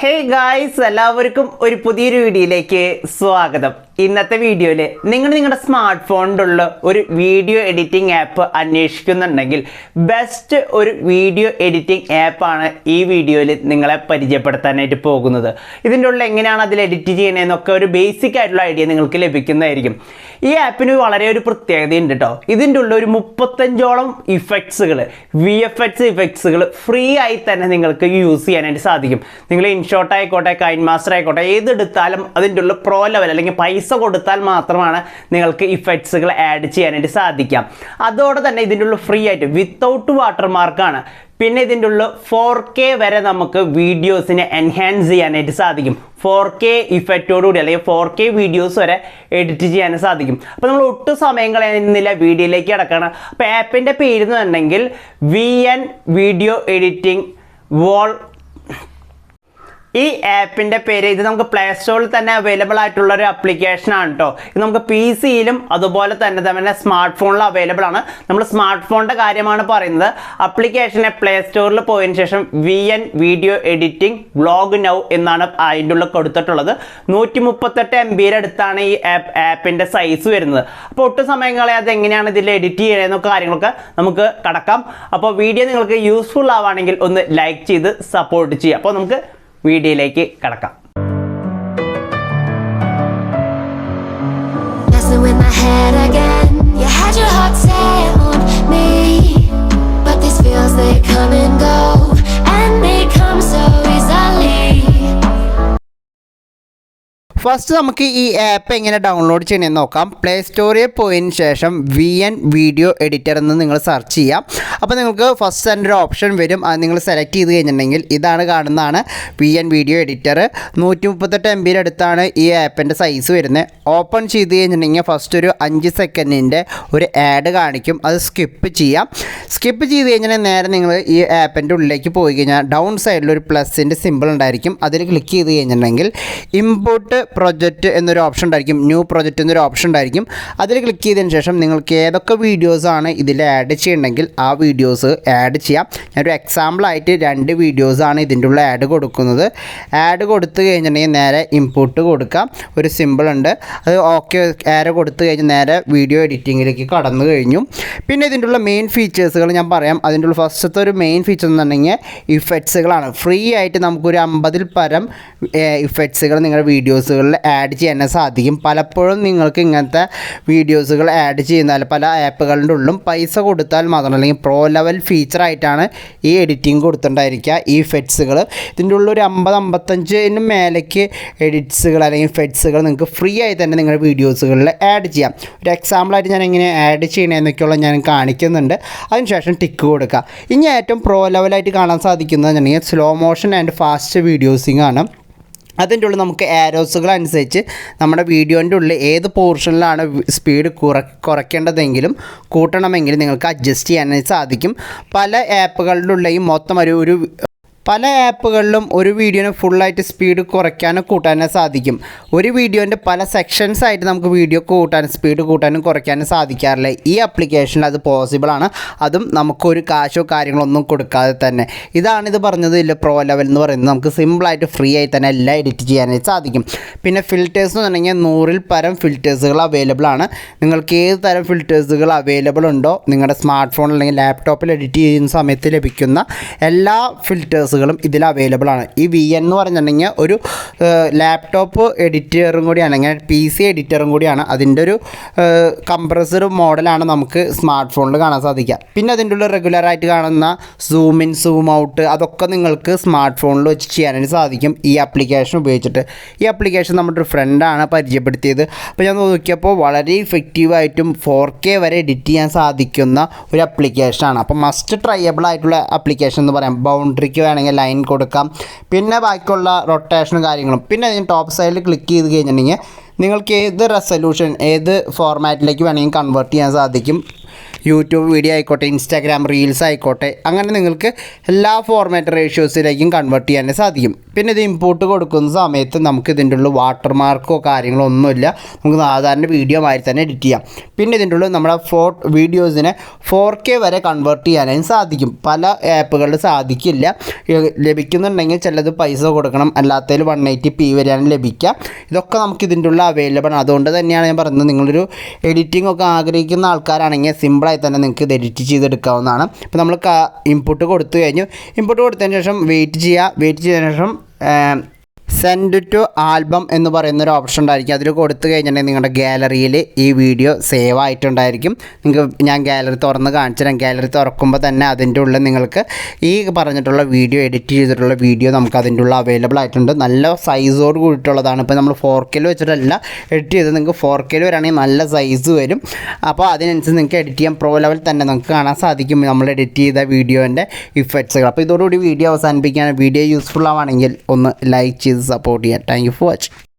Hey guys, എല്ലാവർക്കും ഒരു പുതിയൊരു വീഡിയോയിലേക്ക് സ്വാഗതം. ഇന്നത്തെ വീഡിയോയിൽ നിങ്ങളുടെ സ്മാർട്ട് ഫോണിലുള്ള ഒരു വീഡിയോ എഡിറ്റിംഗ് ആപ്പ് അന്വേഷിക്കുന്നുണ്ടെങ്കിൽ ബെസ്റ്റ് ഒരു വീഡിയോ എഡിറ്റിംഗ് ആപ്പാണ് ഈ വീഡിയോയിൽ നിങ്ങളെ പരിചയപ്പെടുത്താനായിട്ട് പോകുന്നത്. ഇതിൻ്റെ ഉള്ളിൽ എങ്ങനെയാണ് അതിൽ എഡിറ്റ് ചെയ്യണമെന്നൊക്കെ ഒരു ബേസിക് ആയിട്ടുള്ള ഐഡിയ നിങ്ങൾക്ക് ലഭിക്കുന്നതായിരിക്കും. ഈ ആപ്പിന് വളരെ ഒരു പ്രത്യേകതയുണ്ട് കേട്ടോ. ഇതിൻ്റെ ഉള്ളിൽ ഒരു 35ഓളം ഇഫക്ട്സുകൾ, VFX ഇഫക്ട്സുകൾ ഫ്രീ ആയി തന്നെ നിങ്ങൾക്ക് യൂസ് ചെയ്യാനായിട്ട് സാധിക്കും. നിങ്ങൾ ഇൻഷോട്ട് ആയിക്കോട്ടെ, കൈൻ മാസ്റ്റർ ആയിക്കോട്ടെ, ഏതെടുത്താലും അതിൻ്റെ ഉള്ളിൽ പ്രോ ലെവൽ അല്ലെങ്കിൽ പൈസ കൊടുത്താൽ മാത്രമാണ് നിങ്ങൾക്ക് ഇഫക്ട്സുകൾ ആഡ് ചെയ്യാനായിട്ട് സാധിക്കാം. അതോടെ തന്നെ ഇതിൻ്റെ ഉള്ളിൽ ഫ്രീ ആയിട്ട് വിത്തൗട്ട് വാട്ടർമാർക്കാണ്. പിന്നെ ഇതിൻ്റെ ഉള്ളിൽ 4K വരെ നമുക്ക് വീഡിയോസിനെ എൻഹാൻസ് ചെയ്യാനായിട്ട് സാധിക്കും. 4K ഇഫക്റ്റോടുകൂടി അല്ലെങ്കിൽ 4K വീഡിയോസ് വരെ എഡിറ്റ് ചെയ്യാൻ സാധിക്കും. അപ്പോൾ നമ്മൾ ഒട്ടും സമയം കളയുന്നില്ല, വീഡിയോയിലേക്ക് കിടക്കണം. അപ്പോൾ ആപ്പിൻ്റെ പേര് എന്ന് പറഞ്ഞെങ്കിൽ VN വീഡിയോ എഡിറ്റിംഗ് വോൾ. ഈ ആപ്പിൻ്റെ പേര്, ഇത് നമുക്ക് പ്ലേ സ്റ്റോറിൽ തന്നെ അവൈലബിൾ ആയിട്ടുള്ള ഒരു ആപ്ലിക്കേഷനാണ് കേട്ടോ. ഇത് നമുക്ക് PC യിലും അതുപോലെ തന്നെ സ്മാർട്ട് ഫോണിലും അവൈലബിൾ ആണ്. നമ്മൾ സ്മാർട്ട് ഫോണിൻ്റെ കാര്യമാണ് പറയുന്നത്. ആപ്ലിക്കേഷനെ പ്ലേ സ്റ്റോറിൽ പോയതിന് ശേഷം VN video editing vlog now എന്നാണ് അതിൻ്റെ ഉള്ളിൽ കൊടുത്തിട്ടുള്ളത്. 138 MB അടുത്താണ് ഈ ആപ്പിൻ്റെ സൈസ് വരുന്നത്. അപ്പോൾ ഒട്ടും സമയം കളയാതെ എങ്ങനെയാണ് ഇതിൽ എഡിറ്റ് ചെയ്യുന്നതെന്നൊക്കെ കാര്യങ്ങളൊക്കെ നമുക്ക് കടക്കാം. അപ്പോൾ വീഡിയോ നിങ്ങൾക്ക് യൂസ്ഫുൾ ആവുകയാണെങ്കിൽ ഒന്ന് ലൈക്ക് ചെയ്ത് സപ്പോർട്ട് ചെയ്യുക. അപ്പോൾ നമുക്ക് വീഡിയോയിലേക്ക് കടക്കാം. ഫസ്റ്റ് നമുക്ക് ഈ ആപ്പ് എങ്ങനെ ഡൗൺലോഡ് ചെയ്യണമെന്ന് നോക്കാം. പ്ലേ സ്റ്റോറിൽ പോയതിന് ശേഷം VN വീഡിയോ എഡിറ്റർ എന്ന് നിങ്ങൾ സെർച്ച് ചെയ്യാം. അപ്പോൾ നിങ്ങൾക്ക് ഫസ്റ്റ് തന്നെ ഒരു ഓപ്ഷൻ വരും. അത് നിങ്ങൾ സെലക്ട് ചെയ്ത് കഴിഞ്ഞിട്ടുണ്ടെങ്കിൽ ഇതാണ് കാണുന്നതാണ് VN വീഡിയോ എഡിറ്റർ. 138 MB അടുത്താണ് ഈ ആപ്പിൻ്റെ സൈസ് വരുന്നത്. ഓപ്പൺ ചെയ്ത് കഴിഞ്ഞിട്ടുണ്ടെങ്കിൽ ഫസ്റ്റ് ഒരു 5 സെക്കൻഡിൻ്റെ ഒരു ആഡ് കാണിക്കും. അത് സ്കിപ്പ് ചെയ്യാം. സ്കിപ്പ് ചെയ്ത് കഴിഞ്ഞാൽ നേരെ നിങ്ങൾ ഈ ആപ്പിൻ്റെ ഉള്ളിലേക്ക് പോയി കഴിഞ്ഞാൽ ഡൗൺ സൈഡിൽ ഒരു പ്ലസിൻ്റെ സിമ്പിൾ ഉണ്ടായിരിക്കും. അതിൽ ക്ലിക്ക് ചെയ്ത് കഴിഞ്ഞിട്ടുണ്ടെങ്കിൽ ഇമ്പോർട്ട് പ്രൊജക്റ്റ് എന്നൊരു ഓപ്ഷൻ ഉണ്ടായിരിക്കും, ന്യൂ പ്രൊജക്റ്റ് എന്നൊരു ഓപ്ഷൻ ഉണ്ടായിരിക്കും. അതിൽ ക്ലിക്ക് ചെയ്തതിന് ശേഷം നിങ്ങൾക്ക് ഏതൊക്കെ വീഡിയോസാണ് ഇതിൽ ആഡ് ചെയ്യണമെങ്കിൽ ആ വീഡിയോസ് ആഡ് ചെയ്യാം. ഞാനൊരു എക്സാമ്പിളായിട്ട് 2 വീഡിയോസാണ് ഇതിൻ്റെ ഉള്ള ആഡ് കൊടുക്കുന്നത്. ആഡ് കൊടുത്തു കഴിഞ്ഞിട്ടുണ്ടെങ്കിൽ നേരെ ഇമ്പോർട്ട് കൊടുക്കാം. ഒരു സിമ്പിൾ ഉണ്ട്, അത് ഓക്കെ ആഡ് കൊടുത്തു കഴിഞ്ഞ് നേരെ വീഡിയോ എഡിറ്റിങ്ങിലേക്ക് കടന്നു കഴിഞ്ഞു. പിന്നെ ഇതിൻ്റെ ഉള്ള മെയിൻ ഫീച്ചേഴ്സുകൾ ഞാൻ പറയാം. അതിൻ്റെ ഉള്ള ഫസ്റ്റത്തെ ഒരു മെയിൻ ഫീച്ചർ എന്ന് പറഞ്ഞെങ്കിൽ ഇഫക്ട്സുകളാണ്. ഫ്രീ ആയിട്ട് നമുക്കൊരു 50-ൽ പരം ഇഫക്ട്സുകൾ നിങ്ങളുടെ വീഡിയോസുകളിൽ ആഡ് ചെയ്യാൻ സാധിക്കും. പലപ്പോഴും നിങ്ങൾക്ക് ഇങ്ങനത്തെ വീഡിയോസുകൾ ആഡ് ചെയ്യുന്നാൽ പല ആപ്പുകളുടെ ഉള്ളും പൈസ കൊടുത്താൽ മാത്രം അല്ലെങ്കിൽ പ്രോ ലെവൽ ഫീച്ചറായിട്ടാണ് ഈ എഡിറ്റിംഗ് കൊടുത്തിട്ടുണ്ടായിരിക്കുക. ഈ ഇഫക്ട്സുകൾ ഇതിൻ്റെ ഉള്ളിൽ ഒരു 50-55 മേലേക്ക് എഡിറ്റ്സുകൾ അല്ലെങ്കിൽ ഇഫക്ട്സുകൾ നിങ്ങൾക്ക് ഫ്രീ ആയി തന്നെ നിങ്ങളുടെ വീഡിയോസുകളിൽ ആഡ് ചെയ്യാം. ഒരു എക്സാമ്പിളായിട്ട് ഞാൻ എങ്ങനെ ആഡ് ചെയ്യണമെന്നൊക്കെയുള്ള ഞാൻ കാണിക്കുന്നുണ്ട്. അതിനുശേഷം ടിക്ക് കൊടുക്കുക. ഇനി ഏറ്റവും പ്രോ ലെവലായിട്ട് കാണാൻ സാധിക്കുന്നതെന്നുണ്ടെങ്കിൽ സ്ലോ മോഷൻ ആൻഡ് ഫാസ്റ്റ് വീഡിയോസിംഗ് ആണ്. അതിൻ്റെ ഉള്ളിൽ നമുക്ക് ആരോസുകൾ അനുസരിച്ച് നമ്മുടെ വീഡിയോൻ്റെ ഉള്ളിൽ ഏത് പോർഷനിലാണ് സ്പീഡ് കുറയ്ക്കേണ്ടതെങ്കിലും കൂട്ടണമെങ്കിലും നിങ്ങൾക്ക് അഡ്ജസ്റ്റ് ചെയ്യാനായിട്ട് സാധിക്കും. പല ആപ്പുകളുടെ ഉള്ളിൽ മൊത്തം പല ആപ്പുകളിലും ഒരു വീഡിയോന് ഫുള്ളായിട്ട് സ്പീഡ് കൂട്ടാനോ സാധിക്കും. ഒരു വീഡിയോൻ്റെ പല സെക്ഷൻസ് ആയിട്ട് നമുക്ക് വീഡിയോ സ്പീഡ് കൂട്ടാനും കുറയ്ക്കാനും സാധിക്കാറില്ല. ഈ ആപ്ലിക്കേഷനിൽ അത് പോസിബിളാണ്. അതും നമുക്കൊരു കാശോ കാര്യങ്ങളൊന്നും കൊടുക്കാതെ തന്നെ. ഇതാണിത് പറഞ്ഞത് ഇല്ല പ്രോ ലെവൽ എന്ന് പറയുന്നത്. നമുക്ക് സിമ്പിളായിട്ട് ഫ്രീ ആയി തന്നെ എല്ലാം എഡിറ്റ് ചെയ്യാനായിട്ട് സാധിക്കും. പിന്നെ ഫിൽറ്റേഴ്സ് എന്ന് പറഞ്ഞെങ്കിൽ 100-ൽ പരം ഫിൽറ്റേഴ്സുകൾ അവൈലബിൾ ആണ്. നിങ്ങൾക്ക് ഏത് തരം ഫിൽറ്റേഴ്സുകൾ അവൈലബിൾ ഉണ്ടോ നിങ്ങളുടെ സ്മാർട്ട് ഫോൺ അല്ലെങ്കിൽ ലാപ്ടോപ്പിൽ എഡിറ്റ് ചെയ്യുന്ന സമയത്ത് ലഭിക്കുന്ന എല്ലാ ഫിൽറ്റേഴ്സുകളും ഇതിൽ അവൈലബിൾ ആണ്. ഈ VN എന്ന് പറഞ്ഞിട്ടുണ്ടെങ്കിൽ ഒരു ലാപ്ടോപ്പ് എഡിറ്ററും കൂടിയാണ്, അങ്ങനെ PC എഡിറ്ററും കൂടിയാണ്. അതിൻ്റെ ഒരു കംപ്രസർ മോഡലാണ് നമുക്ക് സ്മാർട്ട് ഫോണിൽ കാണാൻ സാധിക്കുക. പിന്നെ അതിൻ്റെ ഉള്ള റെഗുലറായിട്ട് കാണുന്ന സൂം ഇൻ സൂം ഔട്ട് അതൊക്കെ നിങ്ങൾക്ക് സ്മാർട്ട് ഫോണിൽ വെച്ച് ചെയ്യാനായിട്ട് സാധിക്കും ഈ ആപ്ലിക്കേഷൻ ഉപയോഗിച്ചിട്ട്. ഈ ആപ്ലിക്കേഷൻ നമ്മുടെ ഒരു ഫ്രണ്ടാണ് പരിചയപ്പെടുത്തിയത്. അപ്പോൾ ഞാൻ നോക്കിയപ്പോൾ വളരെ ഇഫക്റ്റീവായിട്ടും 4K വരെ എഡിറ്റ് ചെയ്യാൻ സാധിക്കുന്ന ഒരു ആപ്ലിക്കേഷനാണ്. അപ്പോൾ മസ്റ്റ് ട്രയബിൾ ആയിട്ടുള്ള ആപ്ലിക്കേഷൻ എന്ന് പറയാം. ബൗണ്ടറിക്ക് വേണമെങ്കിൽ ലൈൻ കൊടുക്കാം. പിന്നെ ബാക്കിയുള്ള റൊട്ടേഷനും കാര്യങ്ങളും. പിന്നെ അതിന് ടോപ്പ് സൈഡിൽ ക്ലിക്ക് ചെയ്ത് കഴിഞ്ഞിട്ടുണ്ടെങ്കിൽ നിങ്ങൾക്ക് ഏത് റെസൊല്യൂഷൻ ഏത് ഫോർമാറ്റിലേക്ക് വേണമെങ്കിൽ കൺവേർട്ട് ചെയ്യാൻ സാധിക്കും. യൂട്യൂബ് വീഡിയോ ആയിക്കോട്ടെ, ഇൻസ്റ്റാഗ്രാം റീൽസ് ആയിക്കോട്ടെ, അങ്ങനെ നിങ്ങൾക്ക് എല്ലാ ഫോർമാറ്റ് റേഷ്യോസിലേക്കും കൺവേർട്ട് ചെയ്യാൻ സാധിക്കും. പിന്നെ ഇത് ഇമ്പോർട്ട് കൊടുക്കുന്ന സമയത്ത് നമുക്ക് ഇതിൻ്റെ ഉള്ളിൽ വാട്ടർ മാർക്കോ കാര്യങ്ങളോ ഒന്നുമില്ല. നമുക്ക് സാധാരണ വീഡിയോ മാതിരി തന്നെ എഡിറ്റ് ചെയ്യാം. പിന്നെ ഇതിൻ്റെ ഉള്ളിൽ നമ്മുടെ വീഡിയോസിനെ 4K വരെ കൺവേർട്ട് ചെയ്യാനായും സാധിക്കും. പല ആപ്പുകളിൽ സാധിക്കില്ല. ലഭിക്കുന്നുണ്ടെങ്കിൽ ചിലത് പൈസ കൊടുക്കണം, അല്ലാത്തതിൽ 180p വരെയാണ് ലഭിക്കുക. ഇതൊക്കെ നമുക്ക് ഇതിൻ്റെ ഉള്ളിൽ അവൈലബിൾ ആണ്. അതുകൊണ്ട് തന്നെയാണ് ഞാൻ പറയുന്നത്, നിങ്ങളൊരു എഡിറ്റിംഗ് ഒക്കെ ആഗ്രഹിക്കുന്ന ആൾക്കാരാണെങ്കിൽ സിമ്പിളായി തന്നെ നിങ്ങൾക്ക് ഇത് എഡിറ്റ് ചെയ്തെടുക്കാവുന്നതാണ്. ഇപ്പോൾ നമ്മൾ ഇൻപുട്ട് കൊടുത്തു കഴിഞ്ഞു. ഇൻപുട്ട് കൊടുത്തതിന് ശേഷം വെയിറ്റ് ചെയ്തതിന് ശേഷം സെൻഡ് ടു ആൽബം എന്ന് പറയുന്നൊരു ഓപ്ഷൻ ഉണ്ടായിരിക്കും. അതിൽ കൊടുത്തു കഴിഞ്ഞിട്ടുണ്ടെങ്കിൽ നിങ്ങളുടെ ഗാലറിയിൽ ഈ വീഡിയോ സേവ് ആയിട്ടുണ്ടായിരിക്കും. നിങ്ങൾക്ക് ഞാൻ ഗാലറി തുറന്ന് കാണിച്ചു തരാം. ഗാലറി തുറക്കുമ്പോൾ തന്നെ അതിൻ്റെ ഉള്ളിൽ നിങ്ങൾക്ക് ഈ പറഞ്ഞിട്ടുള്ള വീഡിയോ എഡിറ്റ് ചെയ്തിട്ടുള്ള വീഡിയോ നമുക്ക് അതിൻ്റെ ഉള്ളിൽ അവൈലബിൾ ആയിട്ടുണ്ട്. നല്ല സൈസോട് കൂടിയിട്ടുള്ളതാണ്. ഇപ്പോൾ നമ്മൾ 4K വെച്ചിട്ടല്ല എഡിറ്റ് ചെയ്ത്, നിങ്ങൾക്ക് 4K വരാണെങ്കിൽ നല്ല സൈസ് വരും. അപ്പോൾ അതിനനുസരിച്ച് നിങ്ങൾക്ക് എഡിറ്റ് ചെയ്യാൻ പ്രോ ലെവൽ തന്നെ നമുക്ക് കാണാൻ സാധിക്കും നമ്മൾ എഡിറ്റ് ചെയ്ത വീഡിയോൻ്റെ ഇഫക്ട്സുകൾ. അപ്പോൾ ഇതോടുകൂടി വീഡിയോ അവസാനിപ്പിക്കുകയാണ്. വീഡിയോ യൂസ്ഫുൾ ആവുകയാണെങ്കിൽ ഒന്ന് ലൈക്ക് ചെയ്ത് സപ്പോർട്ട് ചെയ്യാം. Thank you for watching.